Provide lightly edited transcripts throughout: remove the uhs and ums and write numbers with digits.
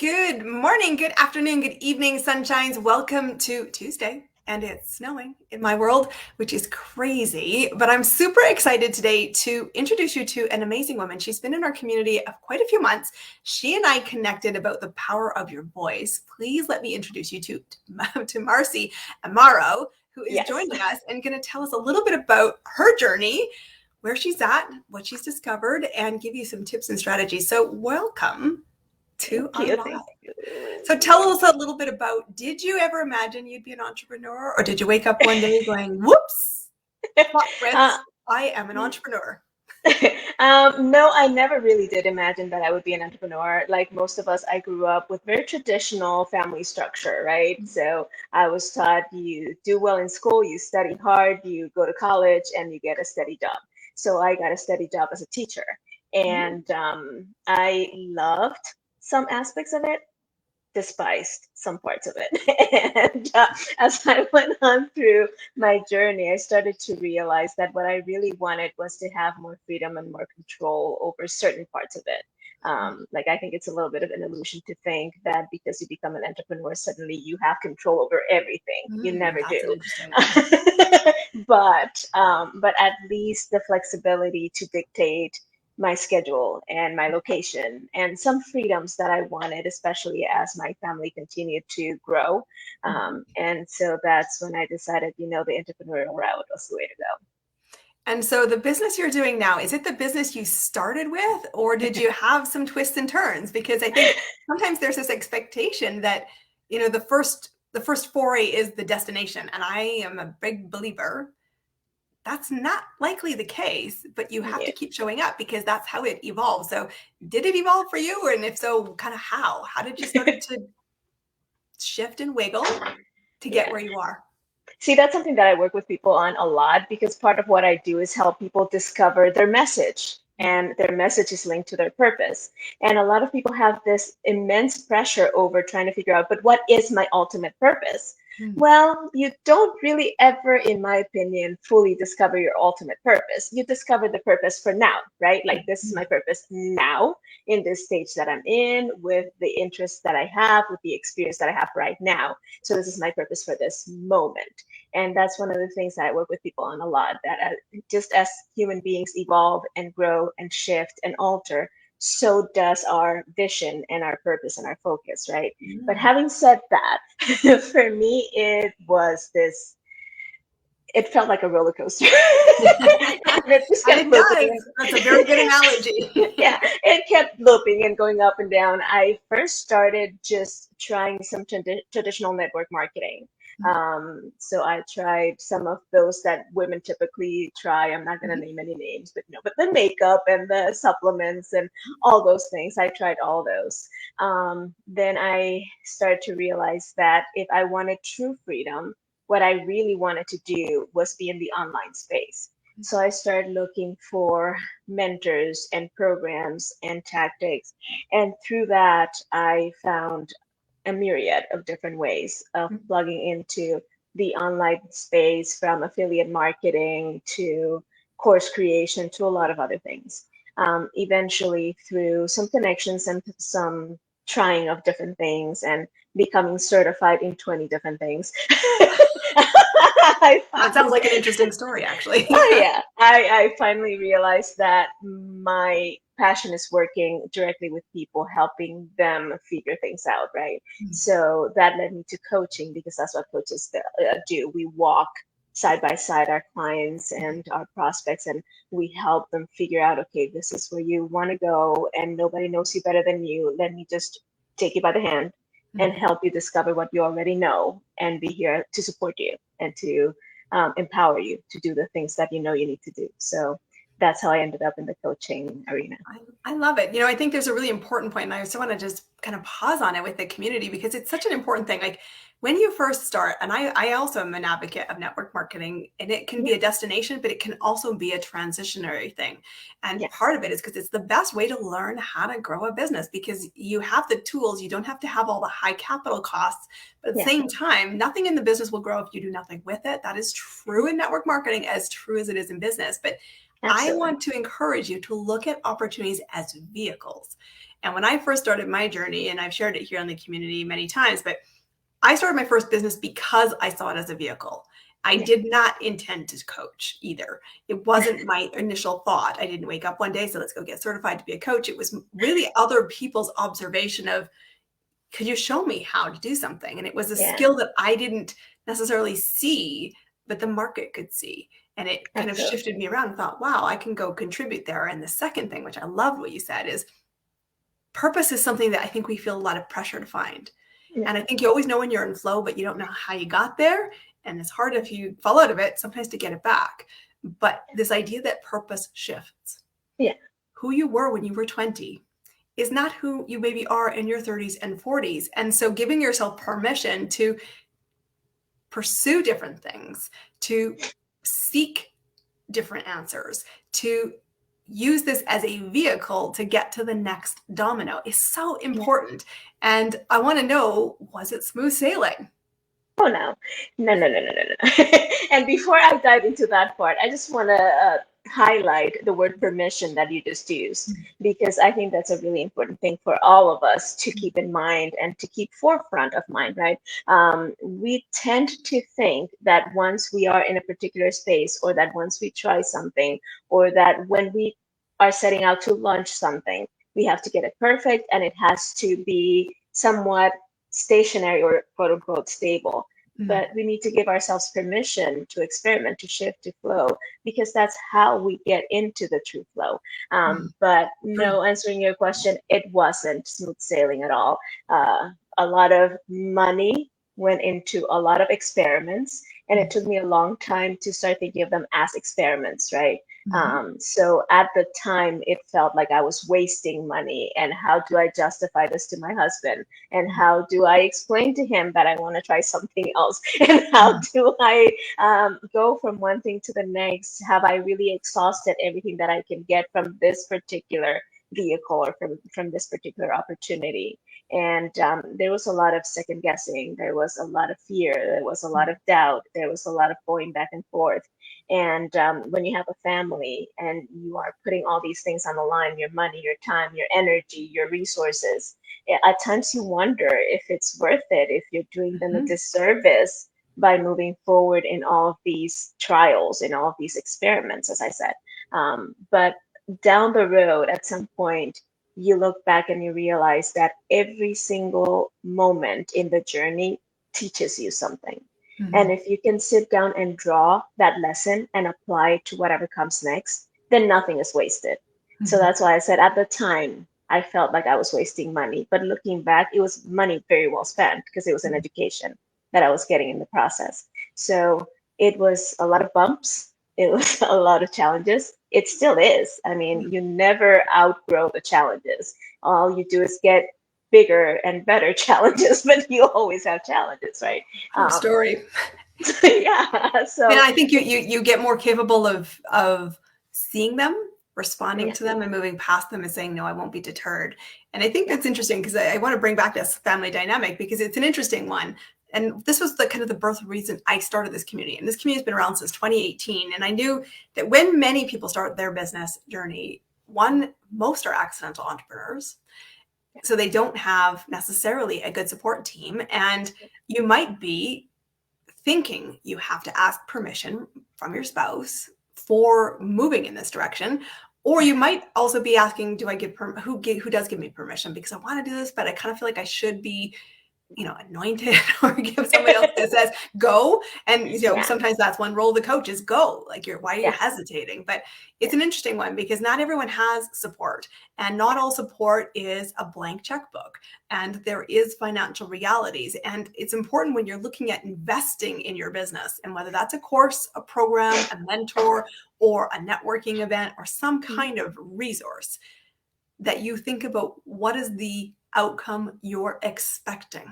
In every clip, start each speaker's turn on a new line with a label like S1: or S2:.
S1: Good morning, good afternoon, good evening, sunshines. Welcome to Tuesday. And it's snowing in my world, which is crazy. But I'm super excited today to introduce you to an amazing woman. She's been in our community of quite a few months. She and I connected about the power of your voice. Please let me introduce you to Marcy Amaro, who is
S2: Yes.
S1: joining us and going to tell us a little bit about her journey, where she's at, what she's discovered, and give you some tips and strategies. So welcome to
S2: Thank
S1: our
S2: you.
S1: live.
S2: Thank you.
S1: So tell us a little bit about, did you ever imagine you'd be an entrepreneur, or did you wake up one day going, whoops, plot
S2: Uh,
S1: twist, I am an entrepreneur?
S2: no, I never really did imagine that I would be an entrepreneur. Like most of us, I grew up with very traditional family structure, right? So I was taught you do well in school, you study hard, you go to college, and you get a steady job. So I got a steady job as a teacher, and I loved some aspects of it, despised some parts of it. And as I went on through my journey, I started to realize that what I really wanted was to have more freedom and more control over certain parts of it. Like, I think it's a little bit of an illusion to think that because you become an entrepreneur, suddenly you have control over everything. You never
S1: That's an
S2: do.
S1: interesting one.
S2: But at least the flexibility to dictate my schedule and my location and some freedoms that I wanted, especially as my family continued to grow. And so that's when I decided, the entrepreneurial route was the way to go.
S1: And so the business you're doing now, is it the business you started with, or did you have some twists and turns? Because I think sometimes there's this expectation that, the first foray is the destination. And I am a big believer that's not likely the case, but you have
S2: Yeah.
S1: to keep showing up because that's how it evolves. So did it evolve for you? And if so, kind of how? How did you start to shift and wiggle to get
S2: Yeah.
S1: where you are?
S2: See, that's something that I work with people on a lot because part of what I do is help people discover their message. And their message is linked to their purpose. And a lot of people have this immense pressure over trying to figure out, but what is my ultimate purpose?
S1: Mm.
S2: Well, you don't really ever, in my opinion, fully discover your ultimate purpose. You discover the purpose for now, right? Like, this is my purpose now in this stage that I'm in, with the interests that I have, with the experience that I have right now. So, this is my purpose for this moment. And that's one of the things that I work with people on a lot, that just as human beings evolve and grow and shift and alter, so does our vision and our purpose and our focus, right? But
S1: Mm.
S2: having said that, for me, it felt like a roller coaster. It just
S1: And
S2: kept
S1: it
S2: looping.
S1: does. That's a very good analogy.
S2: Yeah, it kept looping and going up and down. I first started just trying some traditional network marketing. So I tried some of those that women typically try. I'm not going to name any names, but the makeup and the supplements and all those things. I tried all those. Then I started to realize that if I wanted true freedom, what I really wanted to do was be in the online space. So I started looking for mentors and programs and tactics. And through that, I found a myriad of different ways of plugging into the online space, from affiliate marketing to course creation to a lot of other things. Eventually, through some connections and some trying of different things and becoming certified in 20 different things. I
S1: That sounds
S2: found
S1: like an interesting story, actually.
S2: Oh yeah, I finally realized that my passion is working directly with people, helping them figure things out, right? So that led me to coaching, because that's what coaches do. We walk side by side our clients and our prospects, and we help them figure out, okay, this is where you want to go, and nobody knows you better than you. Let me just take you by the hand and help you discover what you already know, and be here to support you and to empower you to do the things that you know you need to do. So that's how I ended up in the coaching arena.
S1: I love it. I think there's a really important point, and I also want to just kind of pause on it with the community because it's such an important thing. Like when you first start, and I also am an advocate of network marketing, and it can be
S2: Yeah.
S1: a destination, but it can also be a transitionary thing. And
S2: Yes.
S1: part of it is because it's the best way to learn how to grow a business because you have the tools. You don't have to have all the high capital costs, but at the
S2: Yeah.
S1: same time, nothing in the business will grow if you do nothing with it. That is true in network marketing as true as it is in business. But I
S2: Absolutely.
S1: want to encourage you to look at opportunities as vehicles. And when I first started my journey, and I've shared it here in the community many times, but I started my first business because I saw it as a vehicle. I did not intend to coach either. It wasn't my initial thought. I didn't wake up one day, so let's go get certified to be a coach. It was really other people's observation of, could you show me how to do something? And it was a skill that I didn't necessarily see, but the market could see. And it kind of shifted me around and thought, wow, I can go contribute there. And the second thing, which I love what you said, is purpose is something that I think we feel a lot of pressure to find. And I think you always know when you're in flow, but you don't know how you got there. And it's hard if you fall out of it sometimes to get it back. But this idea that purpose shifts.
S2: Yeah.
S1: Who you were when you were 20 is not who you maybe are in your 30s and 40s. And so giving yourself permission to pursue different things, to seek different answers, to use this as a vehicle to get to the next domino is so important. And I want to know, was it smooth sailing?
S2: Oh, no. No, no, no, no, no, no. And before I dive into that part, I just want to highlight the word permission that you just used, because I think that's a really important thing for all of us to keep in mind and to keep forefront of mind, right? We tend to think that once we are in a particular space, or that once we try something, or that when we are setting out to launch something, we have to get it perfect and it has to be somewhat stationary or quote unquote stable. But we need to give ourselves permission to experiment, to shift, to flow, because that's how we get into the true flow. But no, answering your question, it wasn't smooth sailing at all. A lot of money went into a lot of experiments, and it took me a long time to start thinking of them as experiments, right? So at the time, it felt like I was wasting money. And how do I justify this to my husband? And how do I explain to him that I want to try something else? And how do I go from one thing to the next? Have I really exhausted everything that I can get from this particular vehicle, or from this particular opportunity? And there was a lot of second guessing. There was a lot of fear. There was a lot of doubt. There was a lot of going back and forth. And when you have a family and you are putting all these things on the line, your money, your time, your energy, your resources, at times you wonder if it's worth it, if you're doing them a disservice by moving forward in all of these trials, in all of these experiments, as I said. But down the road, at some point, you look back and you realize that every single moment in the journey teaches you something. And if you can sit down and draw that lesson and apply it to whatever comes next, then nothing is wasted. So that's why I said at the time, I felt like I was wasting money. But looking back, it was money very well spent, because it was an education that I was getting in the process. So it was a lot of bumps. It was a lot of challenges. It still is. I mean, you never outgrow the challenges. All you do is get bigger and better challenges, but you always have challenges, right?
S1: True story.
S2: Yeah. So,
S1: and I think you get more capable of seeing them, responding to them, and moving past them, and saying, no, I won't be deterred. And I think that's interesting, because I want to bring back this family dynamic, because it's an interesting one. And this was the kind of the birth reason I started this community. And this community has been around since 2018. And I knew that when many people start their business journey, most are accidental entrepreneurs. So they don't have necessarily a good support team. And you might be thinking you have to ask permission from your spouse for moving in this direction. Or you might also be asking, do I give who does give me permission? Because I want to do this, but I kind of feel like I should be, anointed, or give somebody else that says go. And sometimes that's one role of the coach is go. Like, why are you hesitating? But it's an interesting one, because not everyone has support, and not all support is a blank checkbook, and there is financial realities. And it's important when you're looking at investing in your business, and whether that's a course, a program, a mentor, or a networking event, or some kind of resource, that you think about what is the outcome you're expecting.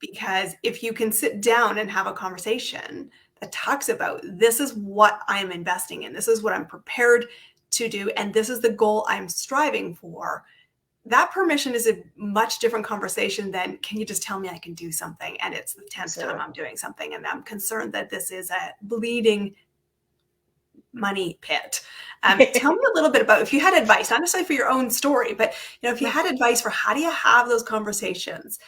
S1: Because if you can sit down and have a conversation that talks about, this is what I'm investing in, this is what I'm prepared to do, and this is the goal I'm striving for, that permission is a much different conversation than, can you just tell me I can do something, and it's the 10th time I'm doing something, and I'm concerned that this is a bleeding money pit. Tell me a little bit about, if you had advice, not necessarily for your own story, but if you had advice for how do you have those conversations?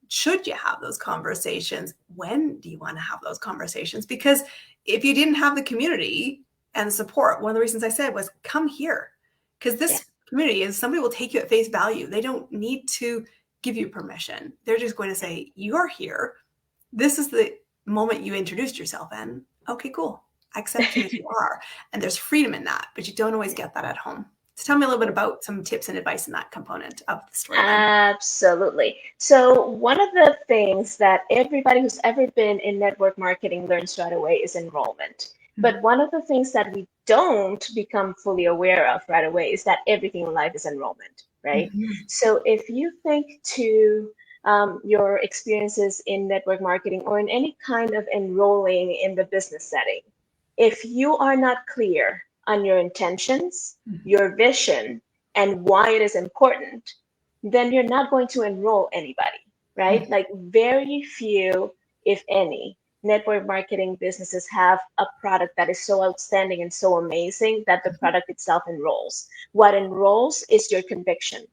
S1: Should you have those conversations? When do you want to have those conversations? Because if you didn't have the community and the support, one of the reasons I said was come here, because this community is, somebody will take you at face value. They don't need to give you permission. They're just going to say, you're here. This is the moment you introduced yourself in. Okay, cool. I accept you as you are. And there's freedom in that, but you don't always get that at home. So tell me a little bit about some tips and advice in that component of the storyline.
S2: Absolutely. So one of the things that everybody who's ever been in network marketing learns right away is enrollment. But one of the things that we don't become fully aware of right away is that everything in life is enrollment, right? So if you think to your experiences in network marketing or in any kind of enrolling in the business setting, if you are not clear on your intentions, your vision, and why it is important, then you're not going to enroll anybody, right? Like very few, if any, network marketing businesses have a product that is so outstanding and so amazing that the product itself enrolls. What enrolls is your conviction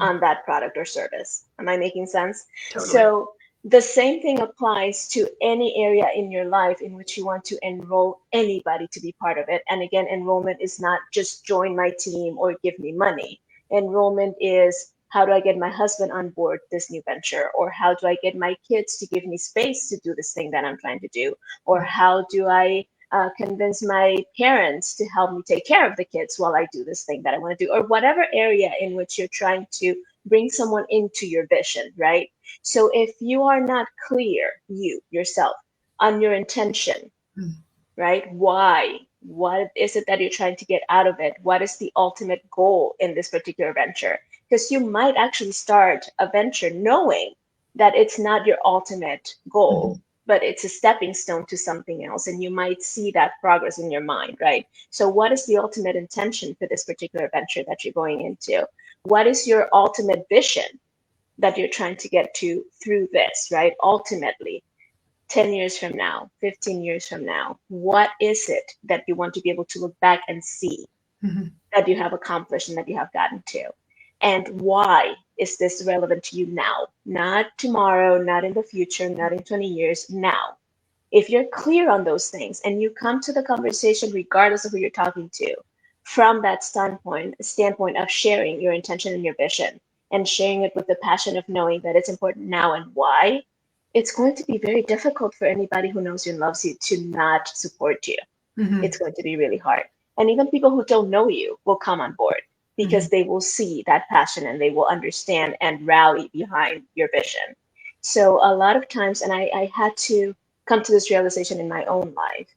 S2: on that product or service. Am I making sense?
S1: Totally.
S2: So the same thing applies to any area in your life in which you want to enroll anybody to be part of it. And again, enrollment is not just join my team or give me money. Enrollment is, how do I get my husband on board this new venture? Or how do I get my kids to give me space to do this thing that I'm trying to do? Or how do I convince my parents to help me take care of the kids while I do this thing that I want to do? Or whatever area in which you're trying to bring someone into your vision, right? So if you are not clear, yourself, on your intention, right? Why? What is it that you're trying to get out of it? What is the ultimate goal in this particular venture? Because you might actually start a venture knowing that it's not your ultimate goal, but it's a stepping stone to something else. And you might see that progress in your mind, right? So what is the ultimate intention for this particular venture that you're going into? What is your ultimate vision that you're trying to get to through this, right? Ultimately, 10 years from now, 15 years from now, what is it that you want to be able to look back and see that you have accomplished and that you have gotten to? And why is this relevant to you now? Not tomorrow, not in the future, not in 20 years, now. If you're clear on those things and you come to the conversation, regardless of who you're talking to, from that standpoint of sharing your intention and your vision and sharing it with the passion of knowing that it's important now and why, it's going to be very difficult for anybody who knows you and loves you to not support you. It's going to be really hard. And even people who don't know you will come on board because they will see that passion and they will understand and rally behind your vision. So a lot of times, and I had to come to this realization in my own life.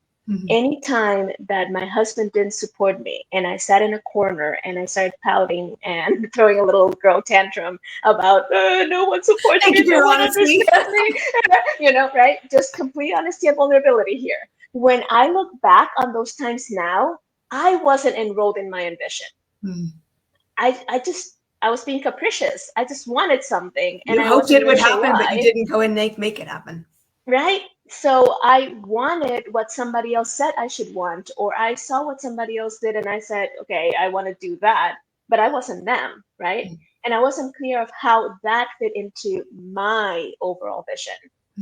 S2: Anytime that my husband didn't support me and I sat in a corner and I started pouting and throwing a little girl tantrum about no one supports
S1: Thank
S2: me,
S1: you for
S2: no
S1: your
S2: one
S1: honesty.
S2: understands me, right? Just complete honesty and vulnerability here. When I look back on those times now, I wasn't enrolled in my ambition. I was being capricious. I just wanted something and
S1: You
S2: I
S1: hoped
S2: wasn't
S1: it
S2: even
S1: would
S2: sure
S1: happen, but you
S2: why.
S1: didn't go and make it happen.
S2: Right? So I wanted what somebody else said I should want, or I saw what somebody else did and I said, okay, I want to do that, but I wasn't them, right? And I wasn't clear of how that fit into my overall vision.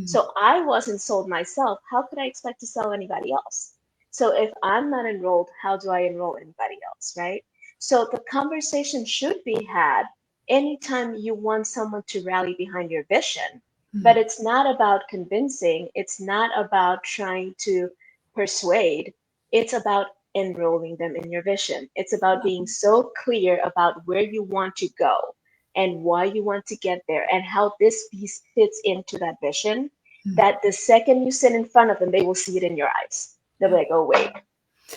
S2: So I wasn't sold myself. How could I expect to sell anybody else? So if I'm not enrolled, how do I enroll anybody else, right? So the conversation should be had anytime you want someone to rally behind your vision, but it's not about convincing, it's not about trying to persuade, it's about enrolling them in your vision. It's about being so clear about where you want to go and why you want to get there and how this piece fits into that vision, that the second you sit in front of them, they will see it in your eyes. They'll be like, oh, wait,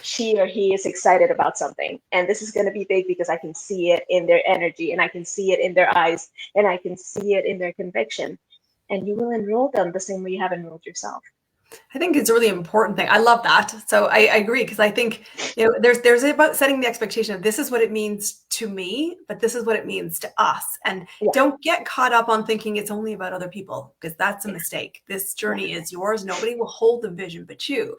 S2: she or he is excited about something. And this is going to be big because I can see it in their energy and I can see it in their eyes and I can see it in their conviction. And you will enroll them the same way you have enrolled yourself.
S1: I think it's a really important thing. I love that. So I agree, because I think there's about setting the expectation of this is what it means to me, but this is what it means to us. And
S2: Yeah.
S1: don't get caught up on thinking it's only about other people, because that's a
S2: Yeah.
S1: mistake. This journey is yours. Nobody will hold the vision but you.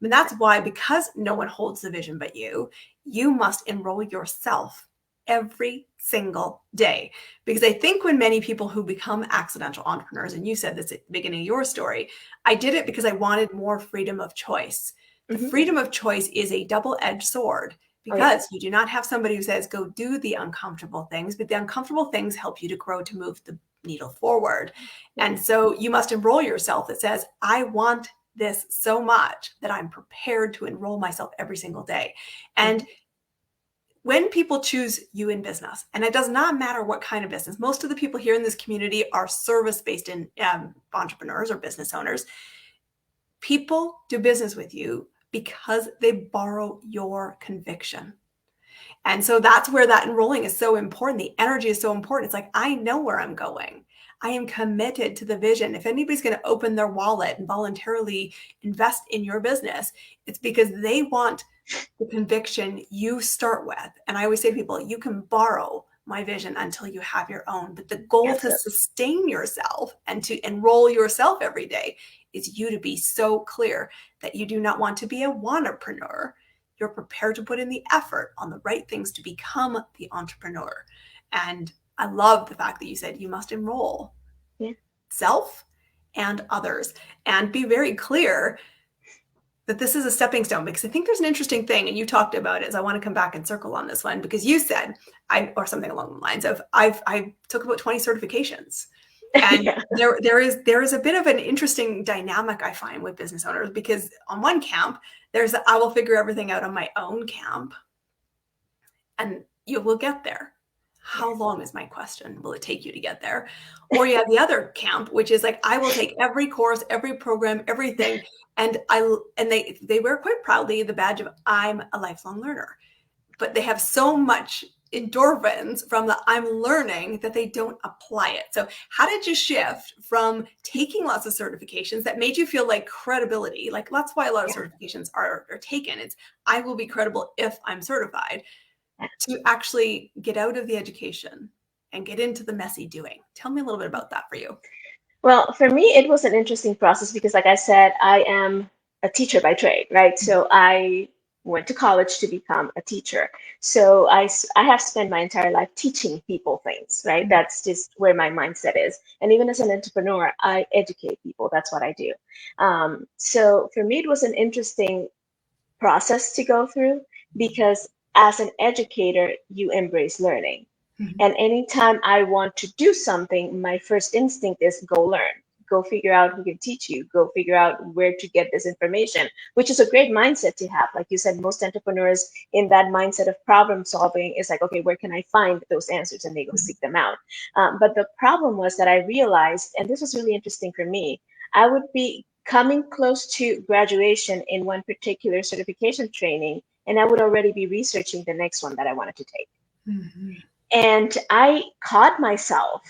S1: And that's why, because no one holds the vision but you must enroll yourself every single day. Because I think when many people who become accidental entrepreneurs, and you said this at the beginning of your story, I did it because I wanted more freedom of choice. The
S2: Hmm.
S1: freedom of choice is a double-edged sword,
S2: Oh yeah.
S1: because you do not have somebody who says, go do the uncomfortable things, but the uncomfortable things help you to grow, to move the needle forward.
S2: Yeah.
S1: And so you must enroll yourself that says, I want this so much that I'm prepared to enroll myself every single day. And
S2: Hmm.
S1: when people choose you in business, and it does not matter what kind of business, most of the people here in this community are service-based in entrepreneurs or business owners. People do business with you because they borrow your conviction. And so that's where that enrolling is so important. The energy is so important. It's like, I know where I'm going. I am committed to the vision. If anybody's going to open their wallet and voluntarily invest in your business, it's because they want the conviction you start with. And I always say to people, you can borrow my vision until you have your own. But the goal to
S2: Absolutely.
S1: sustain yourself and to enroll yourself every day is you to be so clear that you do not want to be a wantrepreneur. You're prepared to put in the effort on the right things to become the entrepreneur. And I love the fact that you said you must enroll
S2: Yeah.
S1: self and others, and be very clear that this is a stepping stone. Because I think there's an interesting thing, and you talked about it, as I want to come back and circle on this one, because you said, or something along the lines of, I took about 20 certifications. And
S2: Yeah.
S1: there is a bit of an interesting dynamic I find with business owners, because on one camp, there's I will figure everything out on my own camp, and you will get there. How long is my question? Will it take you to get there? Or you have the other camp, which is like, I will take every course, every program, everything, and they wear quite proudly the badge of, I'm a lifelong learner. But they have so much endorphins from the I'm learning that they don't apply it. So how did you shift from taking lots of certifications that made you feel like credibility? Like, that's why a lot of
S2: Yeah.
S1: certifications are taken. It's, I will be credible if I'm certified, to actually get out of the education and get into the messy doing. Tell me a little bit about that for you.
S2: Well, for me, it was an interesting process because, like I said, I am a teacher by trade, right? So I went to college to become a teacher. So I have spent my entire life teaching people things, right? That's just where my mindset is. And even as an entrepreneur, I educate people. That's what I do. So for me, it was an interesting process to go through because as an educator, you embrace learning.
S1: Mhm.
S2: And anytime I want to do something, my first instinct is go learn, go figure out who can teach you, go figure out where to get this information, which is a great mindset to have. Like you said, most entrepreneurs in that mindset of problem solving is like, okay, where can I find those answers? And they go seek them out. But the problem was that I realized, and this was really interesting for me, I would be coming close to graduation in one particular certification training, and I would already be researching the next one that I wanted to take.
S1: Mhm.
S2: And I caught myself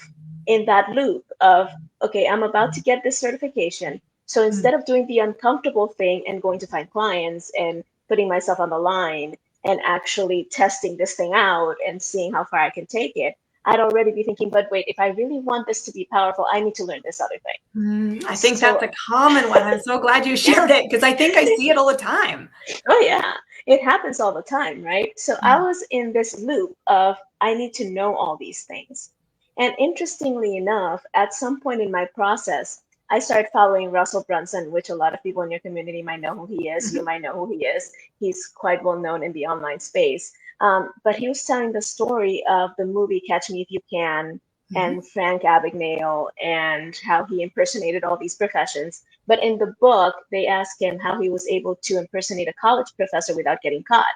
S2: in that loop of, okay, I'm about to get this certification. So
S1: Mhm.
S2: instead of doing the uncomfortable thing and going to find clients and putting myself on the line and actually testing this thing out and seeing how far I can take it, I'd already be thinking, but wait, if I really want this to be powerful, I need to learn this other thing.
S1: I think that's
S2: So,
S1: a common one. I'm so glad you
S2: yeah.
S1: shared it, because I think I see it all the time.
S2: Oh, yeah. It happens all the time, right? So I
S1: Mm.
S2: was in this loop of I need to know all these things. And interestingly enough, at some point in my process, I started following Russell Brunson, which a lot of people in your community might know who he is. You might know who he is. He's quite well known in the online space. But he was telling the story of the movie Catch Me If You Can
S1: Mhm.
S2: and Frank Abagnale and how he impersonated all these professions. But in the book, they asked him how he was able to impersonate a college professor without getting caught.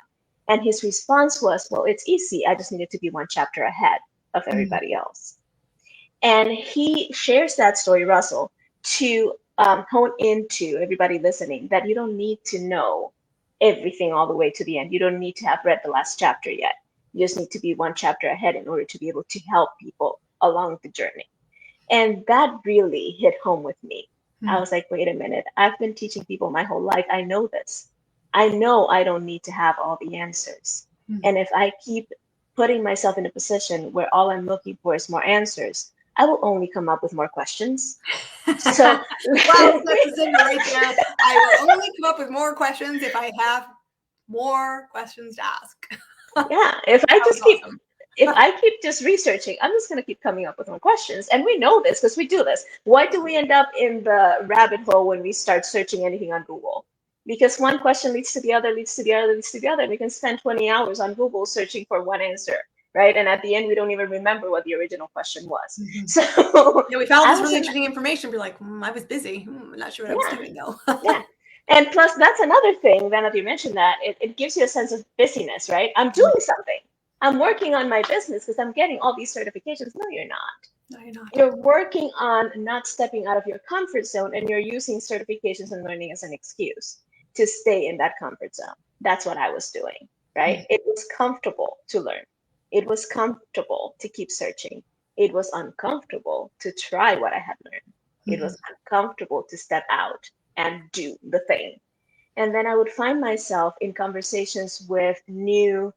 S2: And his response was, well, it's easy. I just needed to be one chapter ahead of
S1: Mm.
S2: everybody else. And he shares that story, Russell, to hone into everybody listening that you don't need to know everything all the way to the end. You don't need to have read the last chapter yet. You just need to be one chapter ahead in order to be able to help people along the journey. And that really hit home with me. I
S1: Mm.
S2: was like, wait a minute, I've been teaching people my whole life. I know this. I know I don't need to have all the answers.
S1: Mm.
S2: And if I keep putting myself in a position where all I'm looking for is more answers, I will only come up with more questions. So
S1: Well, that's the signal right there. I will only come up with more questions if I have more questions to ask.
S2: yeah, if I
S1: That was
S2: just keep
S1: awesome.
S2: if I keep just researching, I'm just going to keep coming up with more questions. And we know this because we do this. Why do we end up in the rabbit hole when we start searching anything on Google? Because one question leads to the other, leads to the other, leads to the other. We can spend 20 hours on Google searching for one answer, right? And at the end, we don't even remember what the original question was.
S1: Mm-hmm.
S2: So
S1: Yeah, we found
S2: I
S1: this
S2: was
S1: really
S2: in,
S1: interesting information. Be like, I was busy. I'm not sure what I was
S2: yeah,
S1: doing though.
S2: yeah. And plus, that's another thing, then that you mentioned that it gives you a sense of busyness, right? I'm doing something. I'm working on my business because I'm getting all these certifications. No, you're not.
S1: No, you're not.
S2: You're working on not stepping out of your comfort zone and you're using certifications and learning as an excuse to stay in that comfort zone. That's what I was doing, right? It was comfortable to learn. It was comfortable to keep searching. It was uncomfortable to try what I had learned. It
S1: Mm-hmm.
S2: was uncomfortable to step out and do the thing. And then I would find myself in conversations with new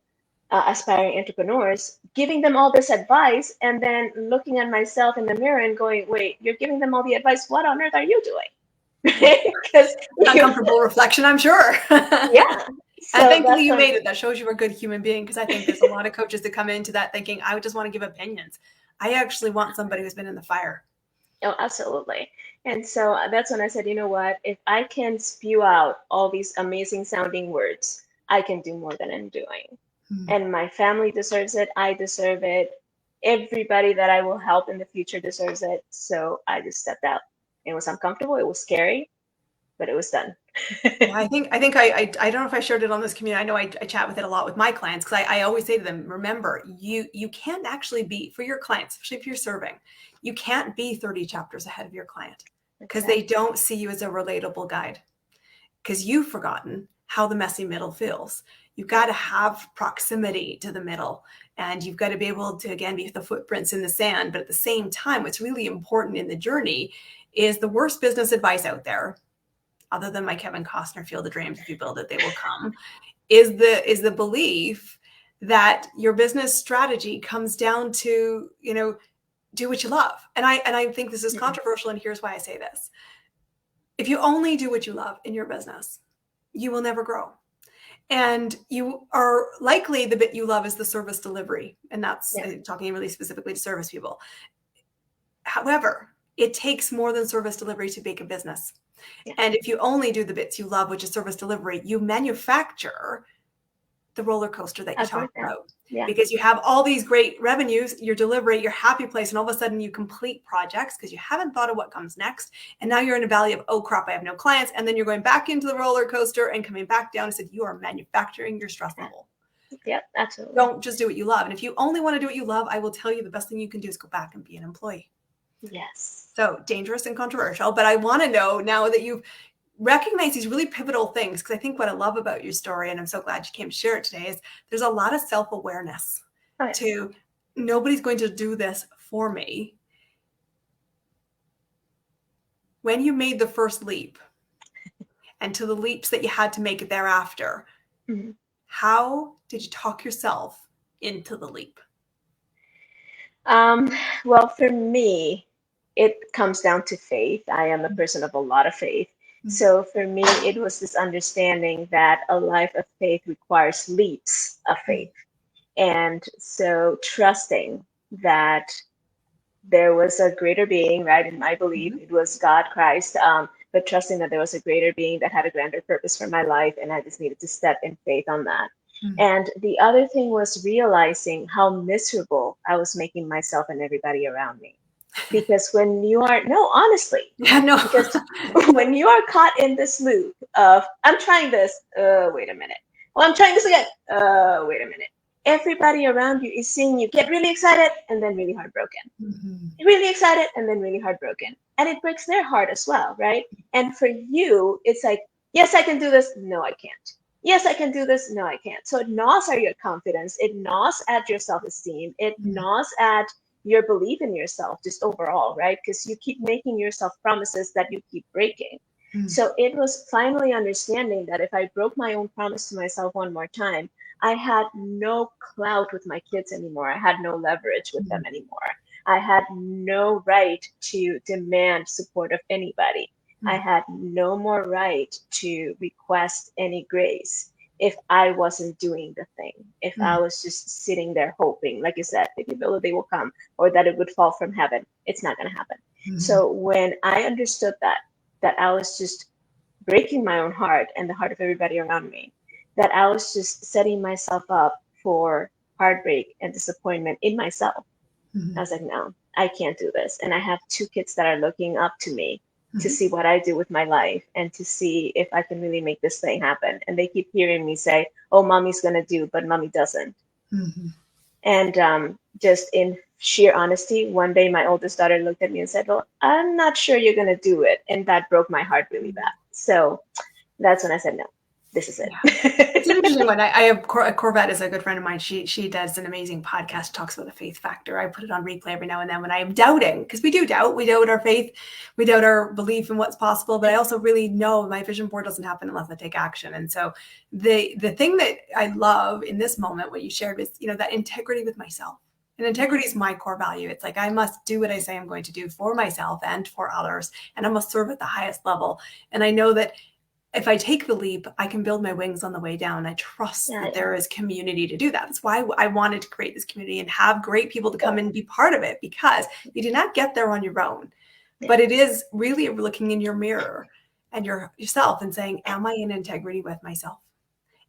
S2: aspiring entrepreneurs, giving them all this advice, and then looking at myself in the mirror and going, wait, you're giving them all the advice. What on earth are you doing? Because
S1: Uncomfortable reflection, I'm sure.
S2: yeah.
S1: And
S2: So
S1: thankfully
S2: that's
S1: you
S2: when,
S1: made it. That shows you're a good human being because I think there's a lot of coaches that come into that thinking, I just want to give opinions. I actually want somebody who's been in the fire.
S2: oh, absolutely. And so that's when I said, you know what? If I can spew out all these amazing sounding words, I can do more than I'm doing.
S1: Hmm.
S2: And my family deserves it. I deserve it. Everybody that I will help in the future deserves it. So I just stepped out. It was uncomfortable. It was scary, but it was done.
S1: Yeah, I don't know if I shared it on this community. I know I chat with it a lot with my clients because I always say to them, remember, you can't actually be for your clients, especially if you're serving, you can't be 30 chapters ahead of your client because they
S2: Exactly.
S1: don't see you as a relatable guide because you've forgotten how the messy middle feels. You've got to have proximity to the middle and you've got to be able to, again, be the footprints in the sand. But at the same time, what's really important in the journey is the worst business advice out there, other than my Kevin Costner Field of Dreams, if you build it, they will come, is the belief that your business strategy comes down to, do what you love. And I think this is controversial, and here's why I say this. If you only do what you love in your business, you will never grow. And you are likely the bit you love is the service delivery. And that's
S2: Yeah.
S1: talking really specifically to service people. However, it takes more than service delivery to make a business.
S2: Yeah.
S1: And if you only do the bits you love, which is service delivery, you manufacture the roller coaster that you
S2: I've heard
S1: talk
S2: that.
S1: about.
S2: Yeah.
S1: Because you have all these great revenues, your delivery, your happy place, and all of a sudden you complete projects because you haven't thought of what comes next. And now you're in a valley of, oh crap, I have no clients. And then you're going back into the roller coaster and coming back down and said, you are manufacturing your stress level.
S2: Yep, absolutely.
S1: Don't just do what you love. And if you only want to do what you love, I will tell you the best thing you can do is go back and be an employee.
S2: Yes.
S1: So dangerous and controversial, but I want to know now that you've recognized these really pivotal things, because I think what I love about your story, and I'm so glad you came to share it today, is there's a lot of self-awareness to nobody's going to do this for me. When you made the first leap and to the leaps that you had to make it thereafter, how did you talk yourself into the leap?
S2: Well, for me, it comes down to faith. I am a person of a lot of faith. So for me, it was this understanding that a life of faith requires leaps of faith. And so trusting that there was a greater being, right? In my belief, it was God, Christ, but trusting that there was a greater being that had a grander purpose for my life. And I just needed to step in faith on that. And the other thing was realizing how miserable I was making myself and everybody around me. Because when you are, no, honestly, because when you are caught in this loop of, I'm trying this, wait a minute. Well, I'm trying this again, wait a minute. Everybody around you is seeing you get really excited and then really heartbroken. Really excited and then really heartbroken. And it breaks their heart as well, right? And for you, it's like, yes, I can do this. No, I can't. Yes, I can do this. No, I can't. So it gnaws at your confidence. It gnaws at your self-esteem. It gnaws at your belief in yourself just overall, right? Because you keep making yourself promises that you keep breaking. So it was finally understanding that if I broke my own promise to myself one more time, I had no clout with my kids anymore. I had no leverage with them anymore. I had no right to demand support of anybody. I had no more right to request any grace if I wasn't doing the thing, if I was just sitting there hoping, like you said, the ability will come or that it would fall from heaven. It's not going to happen. So when I understood that I was just breaking my own heart and the heart of everybody around me, that I was just setting myself up for heartbreak and disappointment in myself. I was like, no, I can't do this. And I have two kids that are looking up to me to see what I do with my life and to see if I can really make this thing happen. And they keep hearing me say, oh, mommy's going to do, but mommy doesn't. And just in sheer honesty, one day my oldest daughter looked at me and said, well, I'm not sure you're going to do it. And that broke my heart really bad. So that's when I said, no, this is it.
S1: It's an interesting one. I have Corvette is a good friend of mine. She does an amazing podcast, talks about the faith factor. I put it on replay every now and then when I am doubting, because we do doubt. We doubt our faith. We doubt our belief in what's possible. But I also really know my vision board doesn't happen unless I take action. And so the thing that I love in this moment, what you shared is, that integrity with myself. And integrity is my core value. It's like I must do what I say I'm going to do for myself and for others. And I must serve at the highest level. And I know that if I take the leap, I can build my wings on the way down. I trust that there is community to do that. That's why I wanted to create this community and have great people to come and be part of it, because you do not get there on your own. But it is really looking in your mirror and yourself and saying, am I in integrity with myself?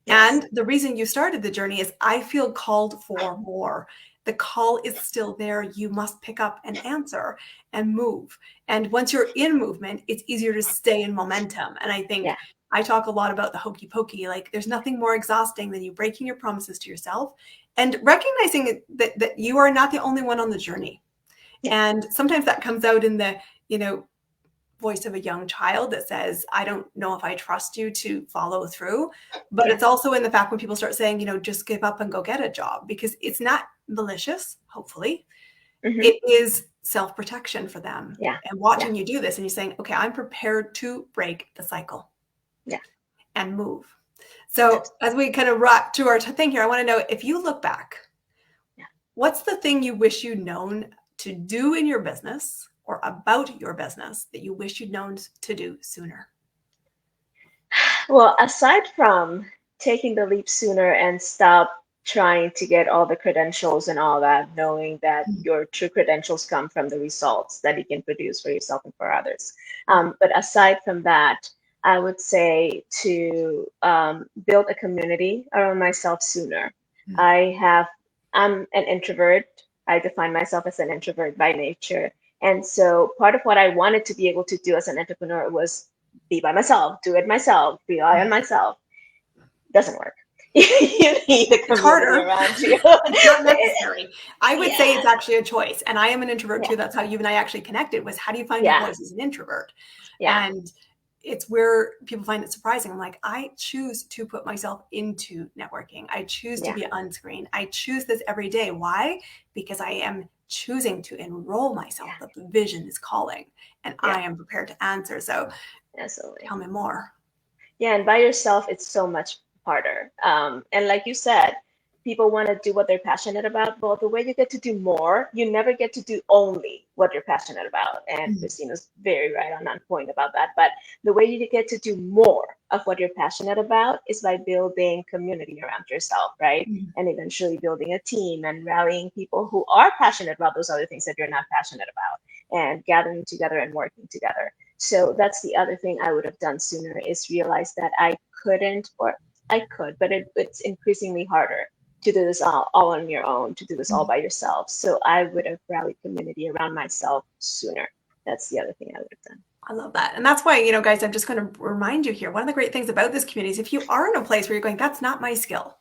S1: And the reason you started the journey is I feel called for more. The call is still there. You must pick up and answer and move. And once you're in movement, it's easier to stay in momentum. And I think I talk a lot about the hokey pokey. Like there's nothing more exhausting than you breaking your promises to yourself and recognizing that you are not the only one on the journey. And sometimes that comes out in the, voice of a young child that says, I don't know if I trust you to follow through. But it's also in the fact when people start saying, just give up and go get a job, because it's not malicious, hopefully. It is self-protection for them. And watching you do this and you're saying, okay, I'm prepared to break the cycle and move. So as we kind of rock to our thing here, I want to know, if you look back, what's the thing you wish you'd known to do in your business or about your business that you wish you'd known to do sooner?
S2: Well, aside from taking the leap sooner and stop trying to get all the credentials and all that, knowing that your true credentials come from the results that you can produce for yourself and for others. But aside from that, I would say to build a community around myself sooner. I'm an introvert. I define myself as an introvert by nature. And so part of what I wanted to be able to do as an entrepreneur was be by myself, do it myself, rely on myself. Doesn't work. You need a community around you.
S1: It's not necessary. I would say it's actually a choice. And I am an introvert too. That's how you and I actually connected, was how do you find your voice as an introvert? And it's where people find it surprising. I'm like, I choose to put myself into networking. I choose to be on screen. I choose this every day. Why? Because I am choosing to enroll myself, that the vision is calling and I am prepared to answer. So tell me more.
S2: Yeah, and by yourself, it's so much harder. And like you said, people want to do what they're passionate about. Well, the way you get to do more, you never get to do only what you're passionate about. And Christina's very right on that point about that. But the way you get to do more of what you're passionate about is by building community around yourself, right? And eventually building a team and rallying people who are passionate about those other things that you're not passionate about, and gathering together and working together. So that's the other thing I would have done sooner, is realize that I couldn't, or I could, but it's increasingly harder to do this all on your own, to do this all by yourself. So I would have rallied community around myself sooner. That's the other thing I would have done.
S1: I love that. And that's why, guys, I'm just going to remind you here. One of the great things about this community is if you are in a place where you're going, that's not my skill,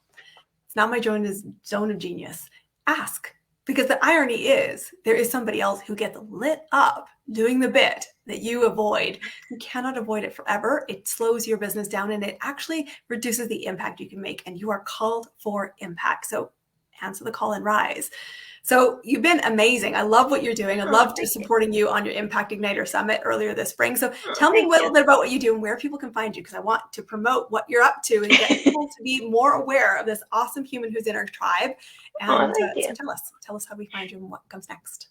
S1: it's not my zone of genius, ask. Because the irony is there is somebody else who gets lit up doing the bit that you avoid. You cannot avoid it forever. It slows your business down and it actually reduces the impact you can make. And you are called for impact. So answer the call and rise. So you've been amazing. I love what you're doing. I loved supporting you on your Impact Igniter Summit earlier this spring. So tell me a little bit about what you do and where people can find you, because I want to promote what you're up to and get people to be more aware of this awesome human who's in our tribe. And so tell us how we find you and what comes next.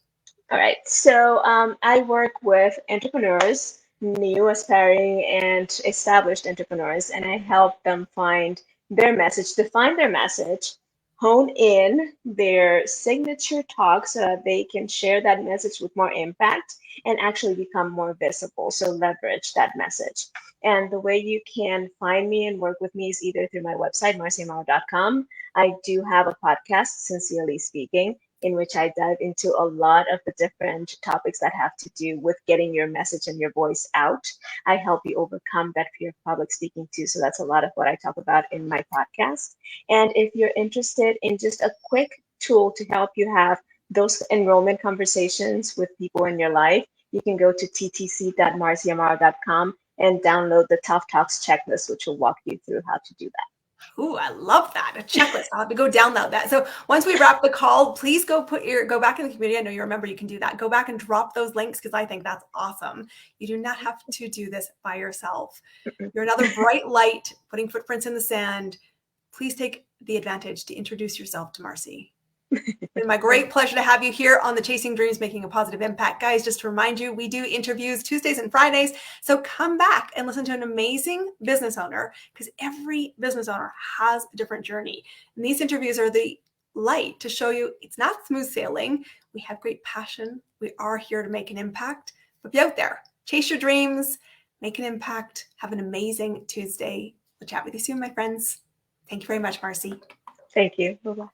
S2: All right. So I work with entrepreneurs, new, aspiring, and established entrepreneurs, and I help them find their message, define their message, hone in their signature talk so that they can share that message with more impact and actually become more visible. So leverage that message. And the way you can find me and work with me is either through my website, marcyamaro.com. I do have a podcast, Sincerely Speaking, in which I dive into a lot of the different topics that have to do with getting your message and your voice out. I help you overcome that fear of public speaking too. So that's a lot of what I talk about in my podcast. And if you're interested in just a quick tool to help you have those enrollment conversations with people in your life, you can go to ttc.marcyamaro.com and download the Tough Talks checklist, which will walk you through how to do that.
S1: Ooh, I love that. A checklist. I'll have to go download that. So once we wrap the call, please go back in the community. I know you remember you can do that. Go back and drop those links because I think that's awesome. You do not have to do this by yourself. You're another bright light, putting footprints in the sand. Please take the advantage to introduce yourself to Marcy. It's been my great pleasure to have you here on the Chasing Dreams, Making a Positive Impact. Guys, just to remind you, we do interviews Tuesdays and Fridays. So come back and listen to an amazing business owner because every business owner has a different journey. And these interviews are the light to show you it's not smooth sailing. We have great passion. We are here to make an impact. But be out there, chase your dreams, make an impact. Have an amazing Tuesday. We'll chat with you soon, my friends. Thank you very much, Marcy.
S2: Thank you. Bye-bye.